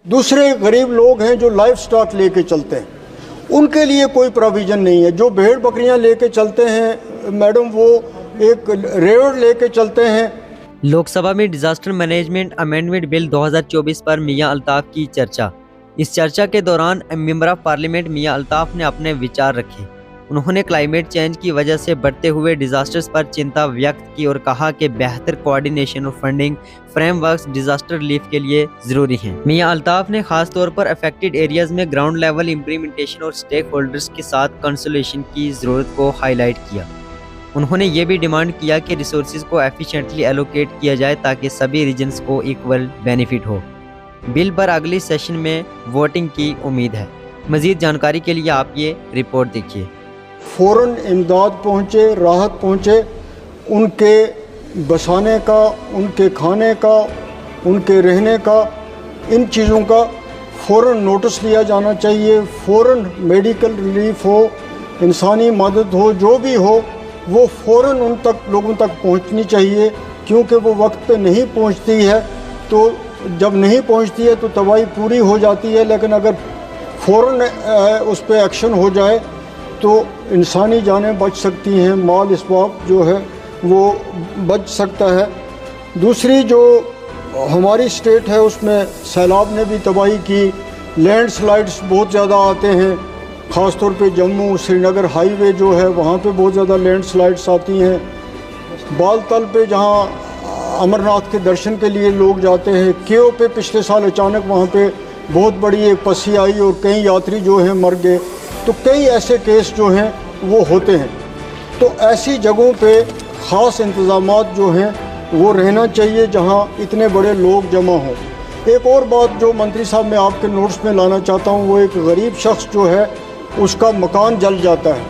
दूसरे गरीब लोग हैं जो लाइफ स्टॉक लेके चलते हैं, उनके लिए कोई प्रोविज़न नहीं है। जो भेड़ बकरियां लेके चलते हैं मैडम, वो एक रेवड़ लेके चलते हैं। लोकसभा में डिजास्टर मैनेजमेंट अमेंडमेंट बिल 2024 पर मियां अल्ताफ की चर्चा। इस चर्चा के दौरान मेंबर ऑफ पार्लियामेंट मियां अल्ताफ ने अपने विचार रखे। उन्होंने क्लाइमेट चेंज की वजह से बढ़ते हुए डिजास्टर्स पर चिंता व्यक्त की और कहा कि बेहतर कोऑर्डिनेशन और फंडिंग फ्रेमवर्क्स डिजास्टर रिलीफ के लिए जरूरी हैं। मियां अल्ताफ ने खास तौर पर अफेक्टेड एरियाज में ग्राउंड लेवल इम्प्लीमेंटेशन और स्टेक होल्डर्स के साथ कंसल्टेशन की जरूरत को हाईलाइट किया। उन्होंने ये भी डिमांड किया कि रिसोर्सेज को एफिशिएंटली एलोकेट किया जाए ताकि सभी रीजन्स को इक्वल बेनिफिट हो। बिल पर अगली सेशन में वोटिंग की उम्मीद है। मजीद जानकारी के लिए आप ये रिपोर्ट देखिए। फ़ौरन इमदाद पहुँचे, राहत पहुँचे, उनके बसाने का, उनके खाने का, उनके रहने का, इन चीज़ों का फ़ौरन नोटिस लिया जाना चाहिए। फ़ौरन मेडिकल रिलीफ हो, इंसानी मदद हो, जो भी हो वो फ़ौरन उन तक लोगों तक पहुंचनी चाहिए, क्योंकि वो वक्त पे नहीं पहुंचती है तो जब नहीं पहुंचती है तो तबाही पूरी हो जाती है। लेकिन अगर फ़ौरन उस पर एक्शन हो जाए तो इंसानी जानें बच सकती हैं, माल इसबाब जो है वो बच सकता है। दूसरी जो हमारी स्टेट है उसमें सैलाब ने भी तबाही की, लैंडस्लाइड्स बहुत ज़्यादा आते हैं, ख़ास तौर पे जम्मू श्रीनगर हाईवे जो है वहाँ पे बहुत ज़्यादा लैंडस्लाइड्स आती हैं। बालतल पे जहाँ अमरनाथ के दर्शन के लिए लोग जाते हैं, केओ पे पिछले साल अचानक वहाँ पे बहुत बड़ी एक पसी आई और कई यात्री जो हैं मर गए। तो कई ऐसे केस जो हैं वो होते हैं। तो ऐसी जगहों पे ख़ास इंतज़ामात जो हैं वो रहना चाहिए जहाँ इतने बड़े लोग जमा हों। एक और बात जो मंत्री साहब मैं आपके नोट्स में लाना चाहता हूँ, वो एक गरीब शख्स जो है उसका मकान जल जाता है,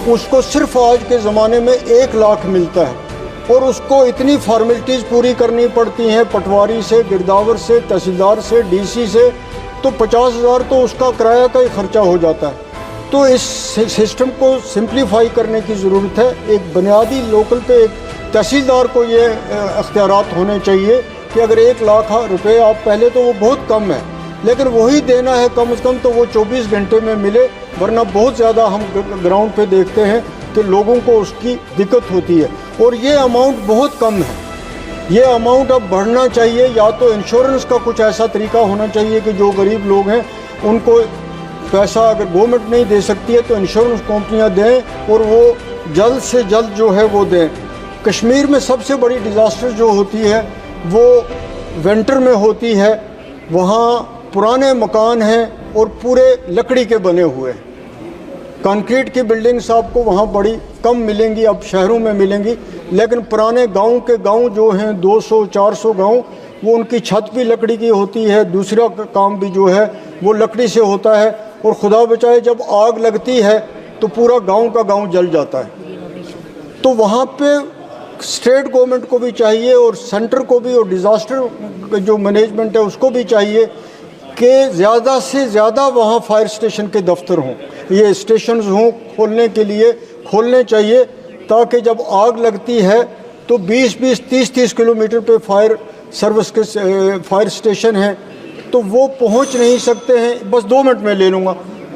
उसको सिर्फ आज के ज़माने में 1 लाख मिलता है और उसको इतनी फॉर्मेलिटीज़ पूरी करनी पड़ती हैं, पटवारी से, गिरदावर से, तहसीलदार से, डीसी से, तो 50,000 तो उसका किराया का ही खर्चा हो जाता है। तो इस सिस्टम को सिंप्लीफाई करने की ज़रूरत है। एक बुनियादी लोकल पे एक तहसीलदार को ये अख्तियारात होने चाहिए कि अगर 1 लाख रुपए आप पहले तो वो बहुत कम है, लेकिन वही देना है कम से कम तो वो 24 घंटे में मिले, वरना बहुत ज़्यादा हम ग्राउंड पे देखते हैं कि लोगों को उसकी दिक्कत होती है। और ये अमाउंट बहुत कम है, ये अमाउंट अब बढ़ना चाहिए। या तो इंश्योरेंस का कुछ ऐसा तरीका होना चाहिए कि जो गरीब लोग हैं उनको पैसा अगर गवर्नमेंट नहीं दे सकती है तो इंश्योरेंस कंपनियां दें और वो जल्द से जल्द जो है वो दें। कश्मीर में सबसे बड़ी डिज़ास्टर जो होती है वो विंटर में होती है। वहाँ पुराने मकान हैं और पूरे लकड़ी के बने हुए हैं। कंक्रीट की बिल्डिंग्स आपको वहाँ बड़ी कम मिलेंगी, अब शहरों में मिलेंगी, लेकिन पुराने गांव के गांव जो हैं 200-400 गांव, वो उनकी छत भी लकड़ी की होती है, दूसरा काम भी जो है वो लकड़ी से होता है। और खुदा बचाए जब आग लगती है तो पूरा गांव का गांव जल जाता है। तो वहाँ पे स्टेट गवर्नमेंट को भी चाहिए और सेंटर को भी और डिज़ास्टर जो मैनेजमेंट है उसको भी चाहिए कि ज़्यादा से ज़्यादा वहाँ फायर स्टेशन के दफ्तर हों, ये स्टेशंस हों खोलने के लिए खोलने चाहिए, ताकि जब आग लगती है तो 20-20, 30-30 किलोमीटर पे फायर सर्विस के फायर स्टेशन हैं, तो वो पहुँच नहीं सकते हैं। बस 2 मिनट में ले लूँगा।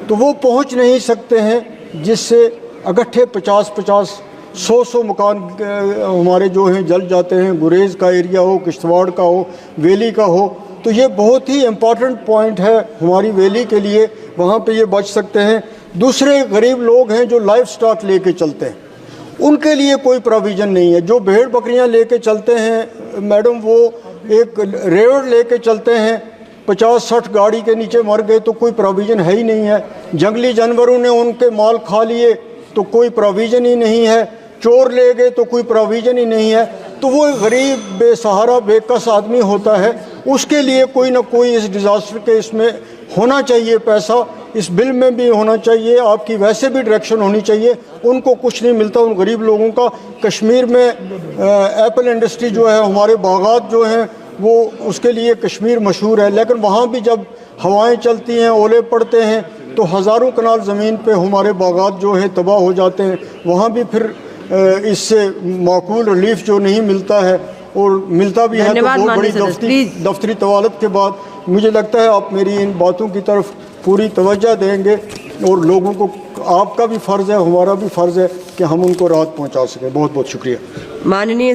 तो वो पहुँच नहीं सकते हैं, जिससे इकट्ठे 50-50, 100 मकान हमारे जो हैं जल जाते हैं। गुरेज़ का एरिया हो, किश्तवाड़ का हो, वैली का हो, तो ये बहुत ही इम्पॉर्टेंट पॉइंट है हमारी वैली के लिए, वहाँ पे ये बच सकते हैं। दूसरे गरीब लोग हैं जो लाइफ स्टॉक लेके चलते हैं, उनके लिए कोई प्रोविज़न नहीं है। जो भेड़ बकरियां लेके चलते हैं मैडम, वो एक रेवड़ लेके चलते हैं, 50-60 गाड़ी के नीचे मर गए तो कोई प्रोविज़न है ही नहीं है। जंगली जानवरों ने उनके माल खा लिए तो कोई प्रोविज़न ही नहीं है। चोर ले गए तो कोई प्रोविज़न ही नहीं है। तो वो गरीब बेसहारा बेकस आदमी होता है, उसके लिए कोई ना कोई इस डिज़ास्टर के इसमें होना चाहिए पैसा। इस बिल में भी होना चाहिए, आपकी वैसे भी डायरेक्शन होनी चाहिए। उनको कुछ नहीं मिलता उन गरीब लोगों का। कश्मीर में एप्पल इंडस्ट्री जो है, हमारे बागात जो हैं वो उसके लिए कश्मीर मशहूर है, लेकिन वहाँ भी जब हवाएं चलती हैं, ओले पड़ते हैं, तो हज़ारों कनाल ज़मीन पे हमारे बागात जो हैं तबाह हो जाते हैं। वहाँ भी फिर इससे माकूल रिलीफ जो नहीं मिलता है। और मिलता भी है तो धन्यवाद बहुत बड़ी माननीय सदस्य, प्लीज। दफ्तरी तवालत के बाद मुझे लगता है आप मेरी इन बातों की तरफ पूरी तवज्जो देंगे और लोगों को, आपका भी फ़र्ज़ है, हमारा भी फ़र्ज़ है कि हम उनको राहत पहुंचा सकें। बहुत बहुत शुक्रिया। माननीय